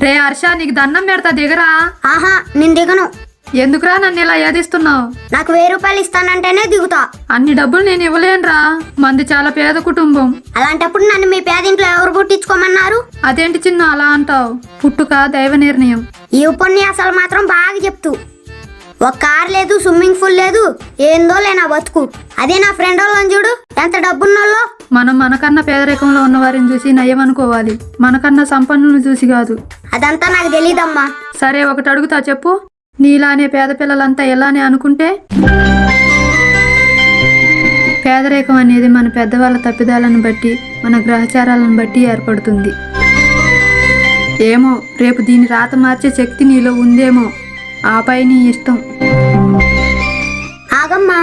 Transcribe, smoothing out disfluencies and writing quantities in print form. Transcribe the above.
రే హర్ష, నీకు దండం పెడతా దిగరా. ఆహా నేను దిగను. ఎందుకురా నన్ను ఇలా ఏదిస్తున్నావు? నాకు 1000 రూపాయలు ఇస్తానంటేనే దిగుతా. అన్ని డబ్బులు నేను ఇవ్వలేనురా, మంది చాలా పేద కుటుంబం. అలాంటప్పుడు నన్ను మీ పేదింట్లో ఎవరు పుట్టించుకోమన్నారు? అదేంటి చిన్న అలా అంటావు? పుట్టుక దైవ నిర్ణయం. ఈ ఉపన్యాసాలు మాత్రం బాగా చెప్తూ. ఒక కార్ లేదు, స్విమ్మింగ్ పూల్ లేదు, ఏందో లేనా బతుకు. అదే నా ఫ్రెండ్ వాళ్ళని చూడు, ఎంత డబ్బున్నోళ్ళో. మనం మనకన్నా పేదరికంలో ఉన్న వారిని చూసి నయం అనుకోవాలి, మనకన్నా సంపన్నులను చూసి కాదు. అదంతా నాకు తెలీదమ్మా. సరే ఒకటి అడుగుతా చెప్పు. నీలానే పేద పిల్లలంతా ఎలానే అనుకుంటే? పేదరికం అనేది మన పెద్దవాళ్ళ తప్పిదాలను బట్టి, మన గ్రహచారాలను బట్టి ఏర్పడుతుంది. ఏమో, రేపు దీని రాత మార్చే శక్తి నీలో ఉందేమో. ఆపై నీ ఇష్టం. ఆగమ్మా.